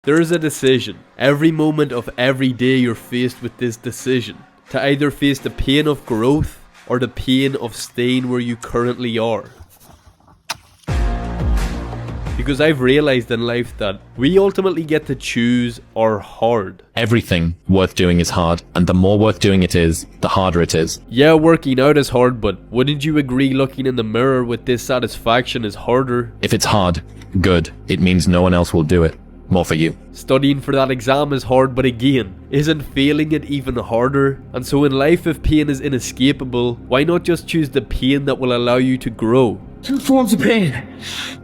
There is a decision. Every moment of every day you're faced with this decision. To either face the pain of growth or the pain of staying where you currently are. Because I've realized in life that we ultimately get to choose our hard. Everything worth doing is hard, and the more worth doing it is, the harder it is. Yeah, working out is hard, but wouldn't you agree looking in the mirror with dissatisfaction is harder? If it's hard, good. It means no one else will do it. More for you. Studying for that exam is hard, but again, isn't failing it even harder? And so in life, if pain is inescapable, why not just choose the pain that will allow you to grow? Two forms of pain.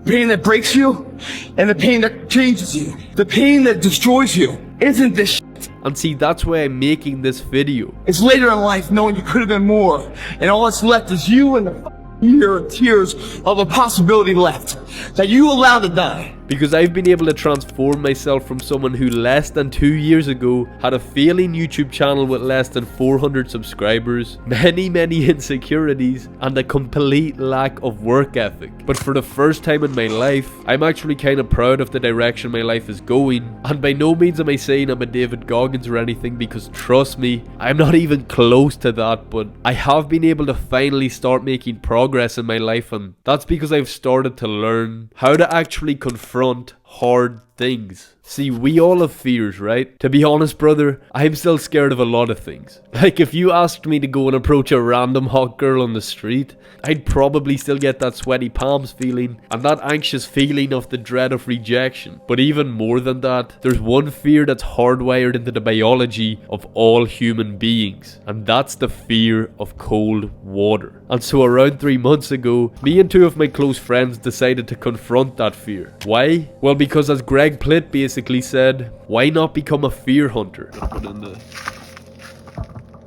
Pain that breaks you, and the pain that changes you. The pain that destroys you. Isn't this shit? And see, that's why I'm making this video. It's later in life knowing you could have been more, and all that's left is you and the year of tears of a possibility left that you allowed to die. Because I've been able to transform myself from someone who less than 2 years ago had a failing YouTube channel with less than 400 subscribers, many insecurities, and a complete lack of work ethic. But for the first time in my life, I'm actually kind of proud of the direction my life is going. And by no means am I saying I'm a David Goggins or anything, because trust me, I'm not even close to that, but I have been able to finally start making progress in my life, and that's because I've started to learn how to actually confront hard things. See, we all have fears, right? To be honest, brother, I'm still scared of a lot of things. Like, if you asked me to go and approach a random hot girl on the street, I'd probably still get that sweaty palms feeling and that anxious feeling of the dread of rejection. But even more than that, there's one fear that's hardwired into the biology of all human beings, and that's the fear of cold water. And so around 3 months ago, me and two of my close friends decided to confront that fear. Why? Well, because as Greg Plitt basically said, why not become a fear hunter? Put in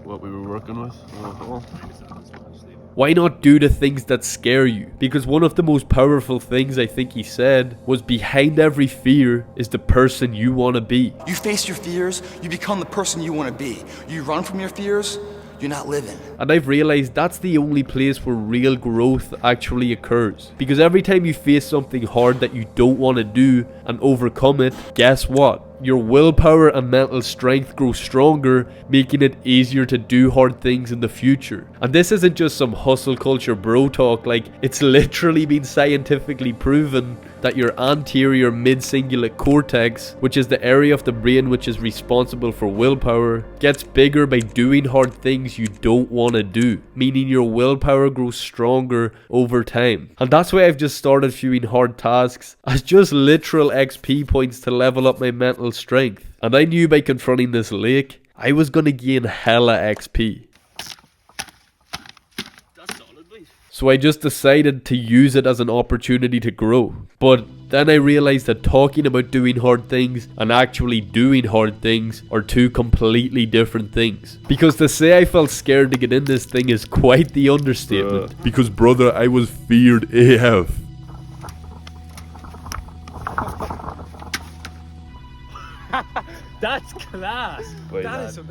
what we were working with. Why not do the things that scare you? Because one of the most powerful things I think he said was, behind every fear is the person you want to be. You face your fears, you become the person you want to be. You run from your fears, you're not living. And I've realized that's the only place where real growth actually occurs. Because every time you face something hard that you don't want to do and overcome it, guess what? Your willpower and mental strength grow stronger, making it easier to do hard things in the future. And this isn't just some hustle culture bro talk, like, it's literally been scientifically proven that your anterior mid-cingulate cortex, which is the area of the brain which is responsible for willpower, gets bigger by doing hard things you don't want to do, meaning your willpower grows stronger over time. And that's why I've just started viewing hard tasks as just literal XP points to level up my mental strength. And I knew by confronting this lake, I was gonna gain hella XP. So I just decided to use it as an opportunity to grow. But then I realized that talking about doing hard things and actually doing hard things are two completely different things. Because to say I felt scared to get in this thing is quite the understatement. Because brother, I was feared AF. That's class. That is some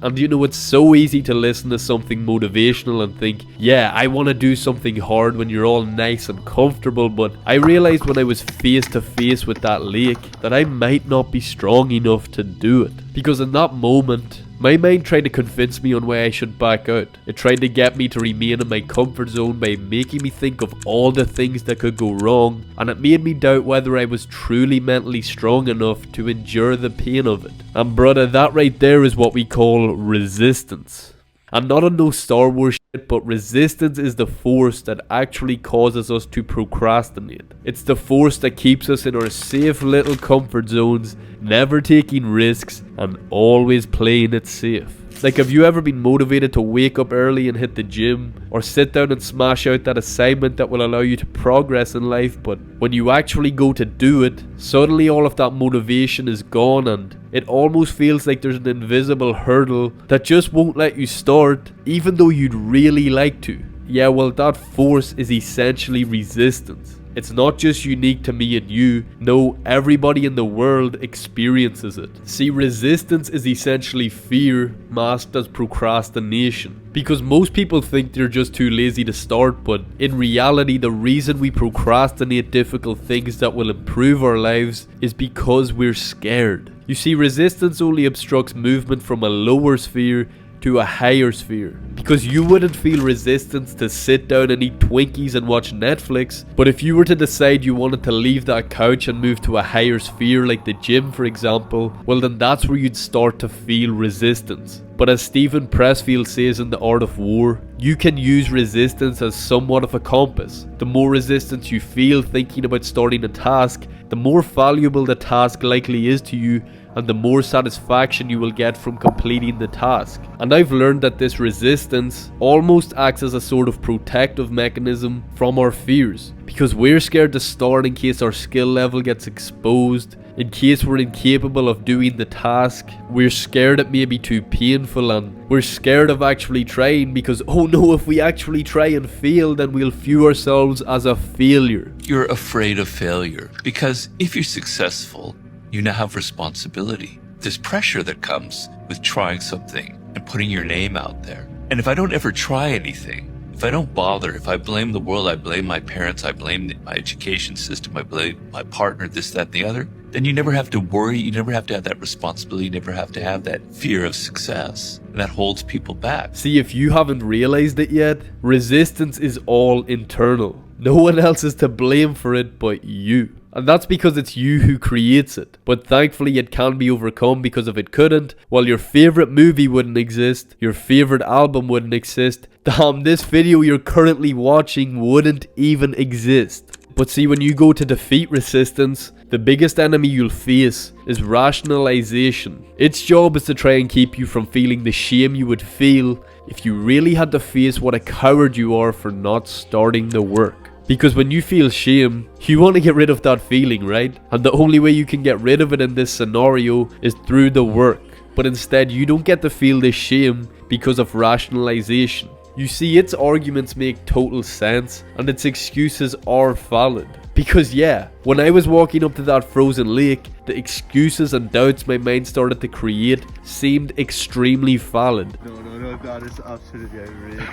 And you know, it's so easy to listen to something motivational and think, yeah, I want to do something hard when you're all nice and comfortable, but I realized when I was face to face with that lake that I might not be strong enough to do it. Because in that moment, my mind tried to convince me on why I should back out. It tried to get me to remain in my comfort zone by making me think of all the things that could go wrong, and it made me doubt whether I was truly mentally strong enough to endure the pain of it. And brother, that right there is what we call resistance. And not on no Star Wars shit, but resistance is the force that actually causes us to procrastinate. It's the force that keeps us in our safe little comfort zones, never taking risks, and always playing it safe. Like, have you ever been motivated to wake up early and hit the gym, or sit down and smash out that assignment that will allow you to progress in life, but when you actually go to do it, suddenly all of that motivation is gone and it almost feels like there's an invisible hurdle that just won't let you start, even though you'd really like to? Yeah, well, that force is essentially resistance. It's not just unique to me and you. No, everybody in the world experiences it. See, resistance is essentially fear masked as procrastination. Because most people think they're just too lazy to start, but in reality, the reason we procrastinate difficult things that will improve our lives is because we're scared. You see, resistance only obstructs movement from a lower sphere to a higher sphere. Because you wouldn't feel resistance to sit down and eat Twinkies and watch Netflix, but if you were to decide you wanted to leave that couch and move to a higher sphere like the gym for example, well then that's where you'd start to feel resistance. But as Stephen Pressfield says in The Art of War, you can use resistance as somewhat of a compass. The more resistance you feel thinking about starting a task, the more valuable the task likely is to you, and the more satisfaction you will get from completing the task. And I've learned that this resistance almost acts as a sort of protective mechanism from our fears, because we're scared to start in case our skill level gets exposed, in case we're incapable of doing the task, we're scared it may be too painful, and we're scared of actually trying because, oh no, if we actually try and fail, then we'll view ourselves as a failure. You're afraid of failure because if you're successful, you now have responsibility. There's pressure that comes with trying something and putting your name out there. And if I don't ever try anything, if I don't bother, if I blame the world, I blame my parents, I blame my education system, I blame my partner, this, that, and the other, then you never have to worry, you never have to have that responsibility, you never have to have that fear of success. And that holds people back. See, if you haven't realized it yet, resistance is all internal. No one else is to blame for it but you. And that's because it's you who creates it. But thankfully it can be overcome, because if it couldn't, well, your favorite movie wouldn't exist, your favorite album wouldn't exist, damn, this video you're currently watching wouldn't even exist. But see, when you go to defeat resistance, the biggest enemy you'll face is rationalization. Its job is to try and keep you from feeling the shame you would feel if you really had to face what a coward you are for not starting the work. Because when you feel shame, you want to get rid of that feeling, right? And the only way you can get rid of it in this scenario is through the work. But instead, you don't get to feel this shame because of rationalization. You see, its arguments make total sense, and its excuses are valid. Because yeah, when I was walking up to that frozen lake, the excuses and doubts my mind started to create seemed extremely valid. No, that is absolutely outrageous.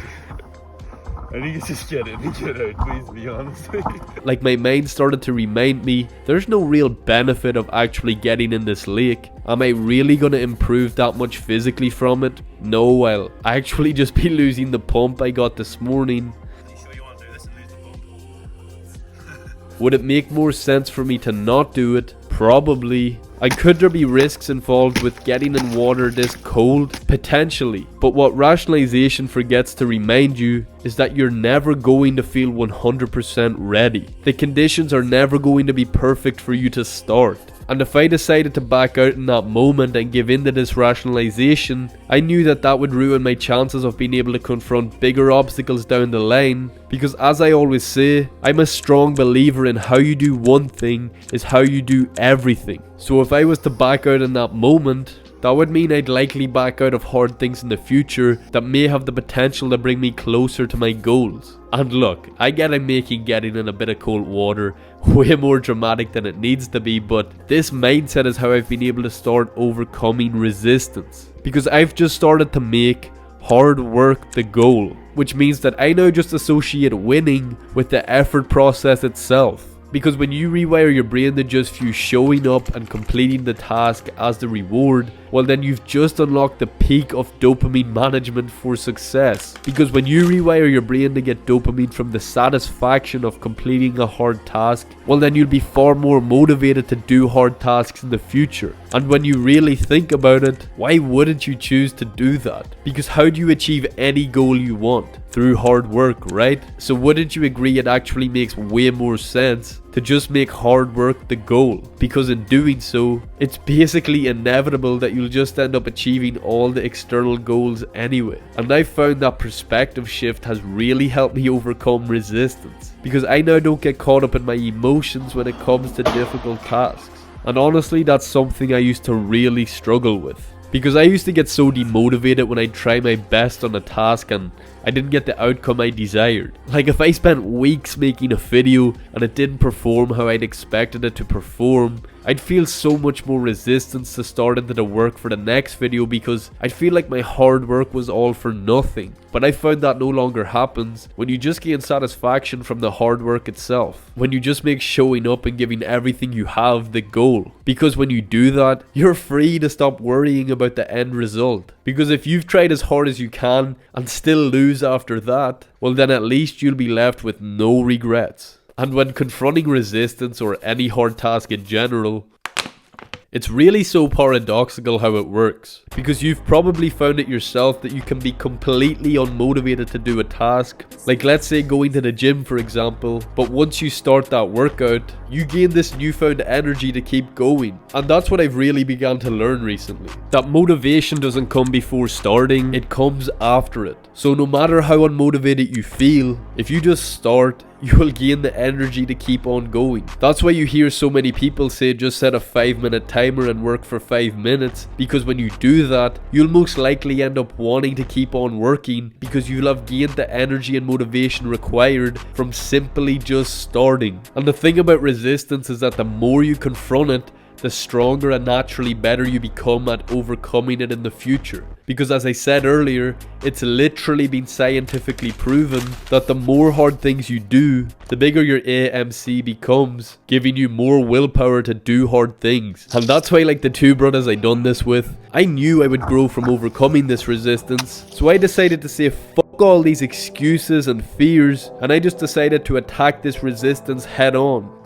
I need to just get in and get out, please be honest. Like, my mind started to remind me, there's no real benefit of actually getting in this lake. Am I really gonna improve that much physically from it? No, I'll actually just be losing the pump I got this morning. Would it make more sense for me to not do it? Probably. And could there be risks involved with getting in water this cold? Potentially. But what rationalization forgets to remind you is that you're never going to feel 100% ready. The conditions are never going to be perfect for you to start. And if I decided to back out in that moment and give in to this rationalization, I knew that that would ruin my chances of being able to confront bigger obstacles down the line. Because as I always say, I'm a strong believer in how you do one thing is how you do everything. So if I was to back out in that moment, that would mean I'd likely back out of hard things in the future that may have the potential to bring me closer to my goals. And look, I get I'm making getting in a bit of cold water way more dramatic than it needs to be, but this mindset is how I've been able to start overcoming resistance. Because I've just started to make hard work the goal, which means that I now just associate winning with the effort process itself. Because when you rewire your brain to just view showing up and completing the task as the reward, well then you've just unlocked the peak of dopamine management for success. Because when you rewire your brain to get dopamine from the satisfaction of completing a hard task, well then you'll be far more motivated to do hard tasks in the future. And when you really think about it, why wouldn't you choose to do that? Because how do you achieve any goal you want? Through hard work, right? So wouldn't you agree it actually makes way more sense to just make hard work the goal? Because in doing so, it's basically inevitable that you'll just end up achieving all the external goals anyway. And I found that perspective shift has really helped me overcome resistance. Because I now don't get caught up in my emotions when it comes to difficult tasks. And honestly, that's something I used to really struggle with. Because I used to get so demotivated when I try my best on a task and I didn't get the outcome I desired. Like if I spent weeks making a video and it didn't perform how I'd expected it to perform, I'd feel so much more resistance to start into the work for the next video because I'd feel like my hard work was all for nothing. But I found that no longer happens when you just gain satisfaction from the hard work itself. When you just make showing up and giving everything you have the goal. Because when you do that, you're free to stop worrying about the end result. Because if you've tried as hard as you can and still lose after that, well then at least you'll be left with no regrets. And when confronting resistance or any hard task in general, it's really so paradoxical how it works, because you've probably found it yourself that you can be completely unmotivated to do a task, like let's say going to the gym for example, but once you start that workout, you gain this newfound energy to keep going. And that's what I've really begun to learn recently, that motivation doesn't come before starting, it comes after it. So no matter how unmotivated you feel, if you just start, you will gain the energy to keep on going. That's why you hear so many people say just set a 5-minute timer and work for 5 minutes, because when you do that, you'll most likely end up wanting to keep on working because you'll have gained the energy and motivation required from simply just starting. And the thing about resistance is that the more you confront it, the stronger and naturally better you become at overcoming it in the future. Because as I said earlier, it's literally been scientifically proven that the more hard things you do, the bigger your AMC becomes, giving you more willpower to do hard things. And that's why, like the two brothers I done this with, I knew I would grow from overcoming this resistance. So I decided to say fuck all these excuses and fears, and I just decided to attack this resistance head on.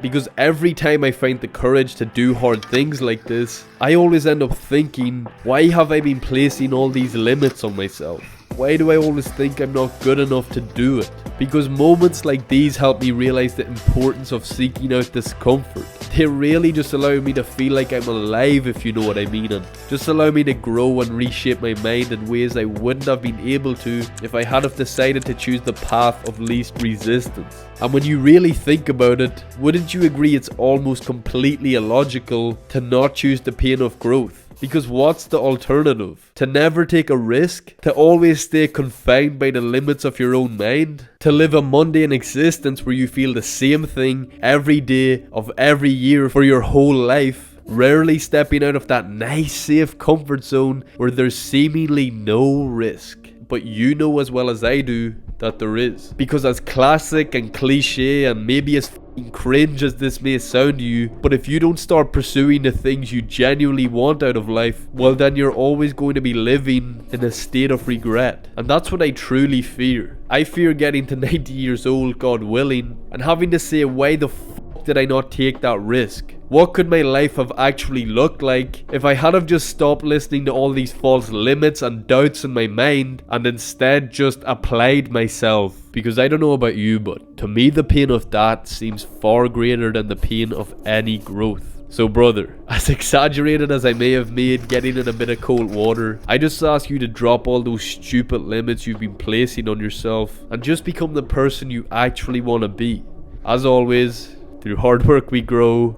Because every time I find the courage to do hard things like this, I always end up thinking, why have I been placing all these limits on myself? Why do I always think I'm not good enough to do it? Because moments like these help me realize the importance of seeking out discomfort. They really just allow me to feel like I'm alive, if you know what I mean, and just allow me to grow and reshape my mind in ways I wouldn't have been able to if I had have decided to choose the path of least resistance. And when you really think about it, wouldn't you agree it's almost completely illogical to not choose the pain of growth? Because what's the alternative? To never take a risk? To always stay confined by the limits of your own mind? To live a mundane existence where you feel the same thing every day of every year for your whole life? Rarely stepping out of that nice safe comfort zone where there's seemingly no risk. But you know as well as I do that there is. Because as classic and cliche and maybe as cringe as this may sound to you, but if you don't start pursuing the things you genuinely want out of life, well then you're always going to be living in a state of regret. And that's what I truly fear. I fear getting to 90 years old, God willing, and having to say, why the fuck did I not take that risk? What could my life have actually looked like if I had have just stopped listening to all these false limits and doubts in my mind and instead just applied myself? Because I don't know about you, but to me the pain of that seems far greater than the pain of any growth. So brother, as exaggerated as I may have made getting in a bit of cold water, I just ask you to drop all those stupid limits you've been placing on yourself and just become the person you actually want to be. As always, through hard work we grow.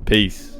Peace.